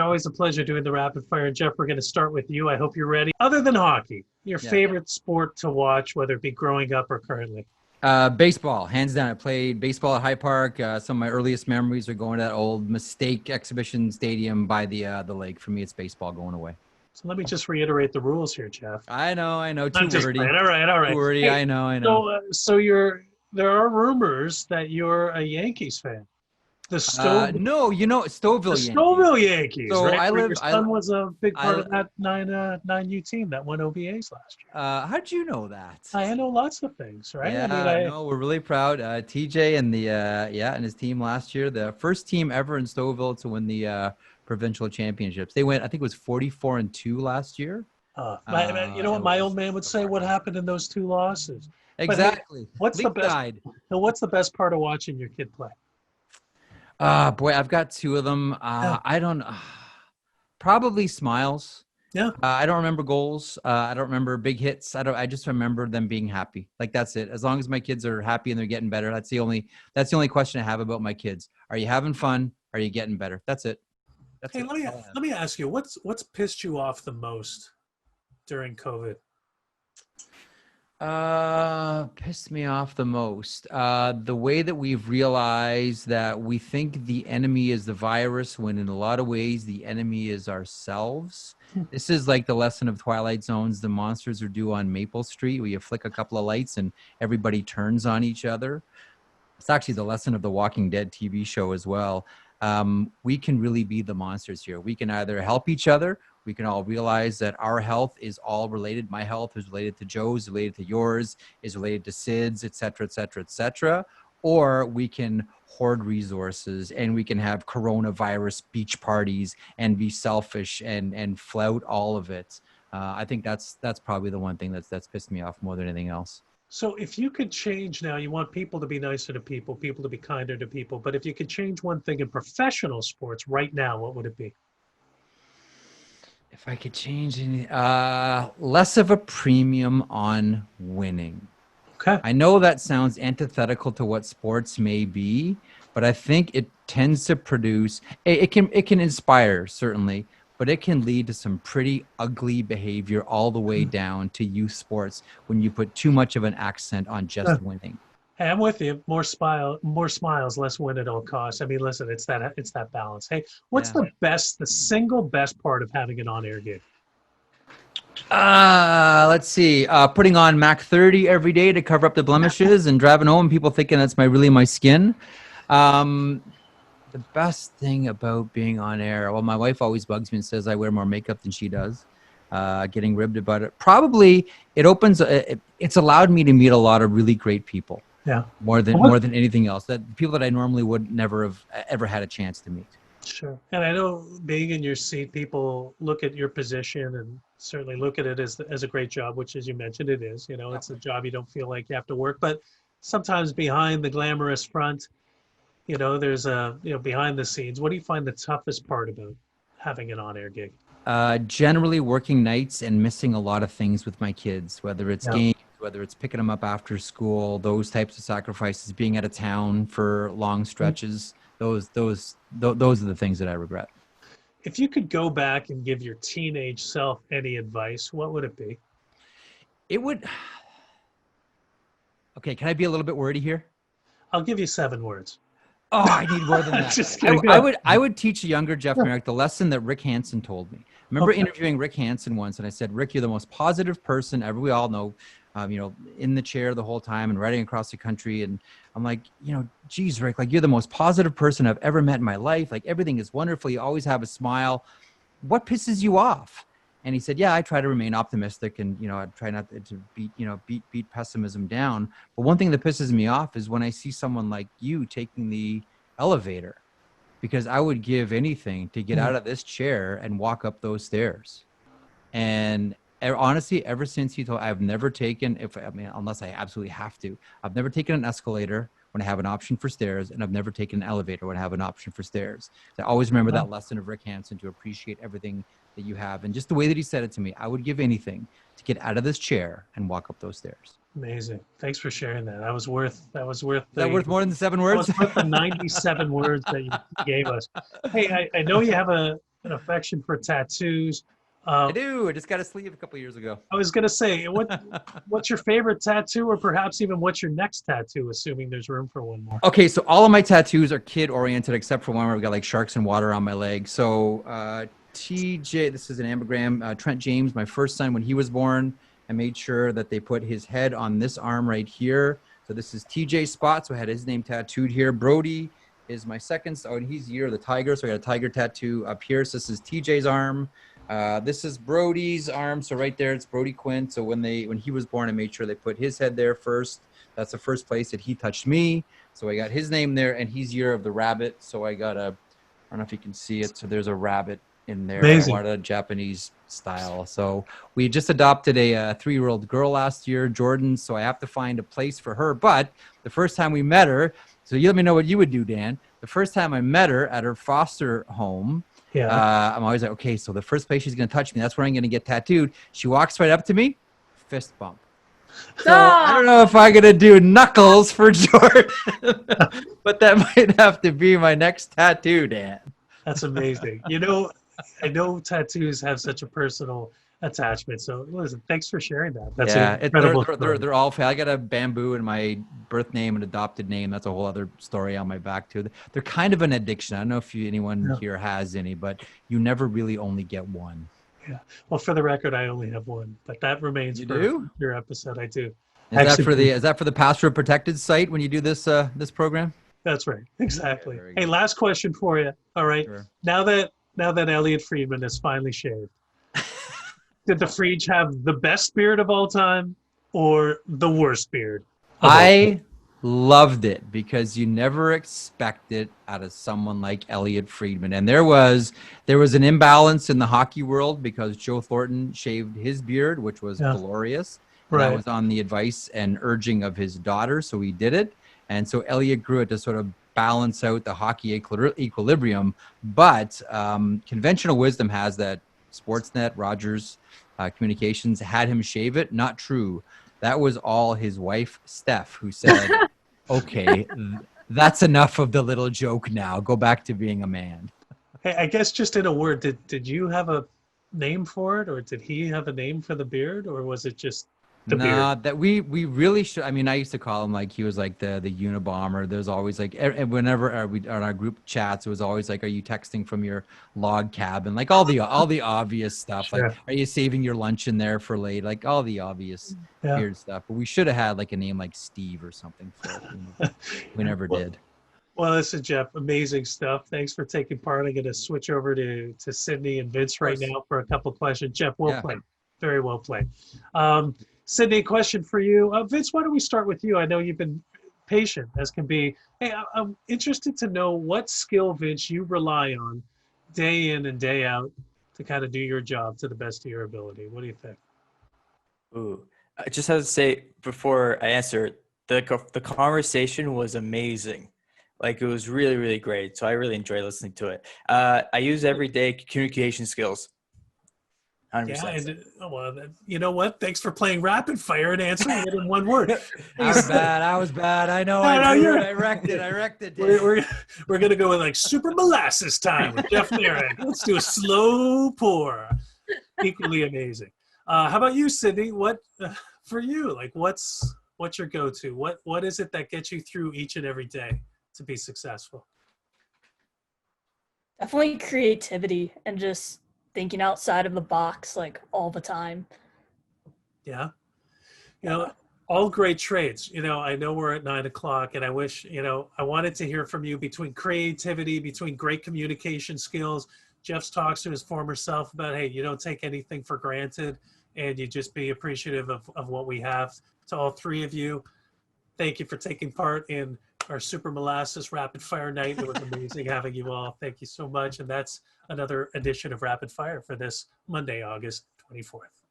Always a pleasure doing the rapid fire. And Jeff, we're going to start with you. I hope you're ready. Other than hockey, your Yeah. favorite sport to watch, whether it be growing up or currently? Baseball, hands down. I played baseball at High Park. Some of my earliest memories are going to that old Mistake Exhibition Stadium by the lake. For me, it's baseball going away. So let me just reiterate the rules here, Jeff. I know. Too I'm just wordy. playing. All right, all Too right. wordy. Hey, I know. so there are rumors that you're a Yankees fan. The No, the Stouffville Yankees. Stouffville Yankees, So right? I Where your live. son was a big part I. of that nine U team that won OBAs last year. How'd you know that? I know lots of things, right? I mean, Yeah, no, we're really proud. TJ and and his team last year, the first team ever in Stouffville to win the provincial championships. They went, I think it was 44-2 last year. you know It what my was old man would say? What remarkable. happened in those two losses? But hey, Exactly. what's the League best? died. What's the best part of watching your kid play? Boy, I've got two of them. Yeah, I don't probably smiles. yeah. I don't remember goals. I don't remember big hits. I just remember them being happy. Like that's it. As long as my kids are happy and they're getting better, that's the only question I have about my kids. Are you having fun? Are you getting better? That's it. That's Hey, it. let That's me all I have. let me ask you, what's pissed you off the most during COVID? Pissed me off the most. The way that we've realized that we think the enemy is the virus when in a lot of ways the enemy is ourselves. This is like the lesson of Twilight Zones. The monsters are due on Maple Street, where you flick a couple of lights and everybody turns on each other. It's actually the lesson of the Walking Dead TV show as well. We can really be the monsters here. We can either help each other. We can all realize that our health is all related. My health is related to Joe's, related to yours, is related to Sid's, et cetera, et cetera, et cetera. Or we can hoard resources and we can have coronavirus beach parties and be selfish and flout all of it. I think that's probably the one thing that's pissed me off more than anything else. So if you could change now, you want people to be nicer to people to be kinder to people. But if you could change one thing in professional sports right now, what would it be? If I could change any, less of a premium on winning. Okay. I know that sounds antithetical to what sports may be, but I think it tends to produce. It can inspire certainly, but it can lead to some pretty ugly behavior all the way down to youth sports when you put too much of an accent on Yeah. just winning. Hey, I'm with you. More smiles, less win at all costs. I mean, listen, it's that balance. Hey, what's Yeah. the single best part of having an on-air gig? Let's see. Putting on Mac 30 every day to cover up the blemishes and driving home, people thinking that's my skin. Um, the best thing about being on air, well, my wife always bugs me and says I wear more makeup than she does. Getting ribbed about it. Probably it's allowed me to meet a lot of really great people Yeah. more than What? more than anything else. That people that I normally would never have ever had a chance to meet. Sure. And I know being in your seat, people look at your position and certainly look at it as a great job, which, as you mentioned, it is. You know, Yep. it's a job you don't feel like you have to work, but sometimes behind the glamorous front, there's behind the scenes. What do you find the toughest part about having an on-air gig? Generally working nights and missing a lot of things with my kids, whether it's Yeah. games, whether it's picking them up after school, those types of sacrifices, being out of town for long stretches. Those are the things that I regret. If you could go back and give your teenage self any advice, what would it be? It would. Okay, can I be a little bit wordy here? I'll give you 7 words. Oh, I need more than that. Just I, kidding. I Yeah. would I would teach a younger Jeff Yeah. Marek the lesson that Rick Hansen told me. I remember Okay. interviewing Rick Hansen once, and I said, "Rick, you're the most positive person ever. We all know, in the chair the whole time and riding across the country." And I'm like, geez, Rick, like you're the most positive person I've ever met in my life. Like everything is wonderful. You always have a smile. What pisses you off? And he said, yeah, I try to remain optimistic and, I try not to beat pessimism down. But one thing that pisses me off is when I see someone like you taking the elevator, because I would give anything to get Hmm. out of this chair and walk up those stairs. And honestly, ever since he told, I've never taken, unless I absolutely have to, I've never taken an escalator when I have an option for stairs, and I've never taken an elevator when I have an option for stairs. So I always remember that lesson of Rick Hansen to appreciate everything that you have. And just the way that he said it to me, I would give anything to get out of this chair and walk up those stairs. Amazing. Thanks for sharing that. That was worth Is that worth more than the seven that words? was worth the 97 words that you gave us. Hey, I know you have an affection for tattoos. I Um, do. I just got a sleeve a couple years ago. I was gonna say, what's your favorite tattoo, or perhaps even what's your next tattoo, assuming there's room for one more? Okay, so all of my tattoos are kid oriented except for one where I've got like sharks and water on my leg. So TJ, this is an ambigram. Trent James, my first son, when he was born, I made sure that they put his head on this arm right here. So this is TJ Spot. So I had his name tattooed here. Brody is my second. So he's Year of the Tiger. So I got a tiger tattoo up here. So this is TJ's arm. This is Brody's arm. So right there, it's Brody Quinn. So when he was born, I made sure they put his head there first. That's the first place that he touched me. So I got his name there, and he's Year of the Rabbit. So I got I don't know if you can see it. So there's a rabbit in there. Amazing. I wanted a Japanese style. So we just adopted a 3-year-old girl last year, Jordan. So I have to find a place for her. But the first time we met her, so you let me know what you would do, Dan. The first time I met her at her foster home, Yeah. I'm always like, okay, so the first place she's going to touch me, that's where I'm going to get tattooed. She walks right up to me, fist bump. So I don't know if I'm going to do knuckles for Jordan, but that might have to be my next tattoo, Dan. That's amazing. I know tattoos have such a personal attachment. So listen, thanks for sharing that. That's Yeah, an incredible they're all. I got a bamboo in my birth name and adopted name. That's a whole other story on my back too. They're kind of an addiction. I don't know if anyone here has any, but you never really only get one. Yeah. Well, for the record, I only have one, but that remains for your episode. I do. Is that for the password protected site when you do this this program? That's right. Exactly. Hey, last question for you. All right. Sure. Now that Elliot Friedman is finally shaved, did the Frege have the best beard of all time or the worst beard? I loved it because you never expect it out of someone like Elliot Friedman. And there was an imbalance in the hockey world because Joe Thornton shaved his beard, which was glorious. Right. That was on the advice and urging of his daughter, so he did it. And so Elliot grew it to sort of balance out the hockey equilibrium. But conventional wisdom has that Sportsnet, Rogers Communications had him shave it. Not true. That was all his wife, Steph, who said, okay, that's enough of the little joke now. Go back to being a man. Hey, I guess just in a word, did you have a name for it, or did he have a name for the beard, or was it just the beard? That we really should. I mean, I used to call him like he was like the Unabomber. There's always like whenever we on our group chats, it was always like, are you texting from your log cabin? Like all the obvious stuff. Sure. Like, are you saving your lunch in there for late? Like all the obvious weird stuff. But we should have had like a name like Steve or something for it. We never did. Well, listen, Jeff, amazing stuff. Thanks for taking part. I'm going to switch over to Sydney and Vince right now for a couple of questions. Jeff, well played. Very well played. Sydney, question for you. Vince, why don't we start with you? I know you've been patient as can be. Hey, I'm interested to know what skill, Vince, you rely on day in and day out to kind of do your job to the best of your ability. What do you think? Ooh, I just have to say before I answer, the conversation was amazing. Like it was really, really great. So I really enjoyed listening to it. I use everyday communication skills. 100%. Yeah, and well, you know what? Thanks for playing rapid fire and answering it in one word. I was bad. I know. I wrecked it. We're gonna go with like super molasses time with Jeff Marek. Let's do a slow pour. Equally amazing. How about you, Sydney? What for you? Like, what's your go-to? What is it that gets you through each and every day to be successful? Definitely creativity and just thinking outside of the box like all the time. Yeah. All great traits. I know we're at 9:00 and I wish, I wanted to hear from you between creativity, between great communication skills. Jeff talks to his former self about, hey, you don't take anything for granted and you just be appreciative of what we have. To all three of you, thank you for taking part in our Super Molasses Rapid Fire Night. It was amazing having you all. Thank you so much. And that's another edition of Rapid Fire for this Monday, August 24th.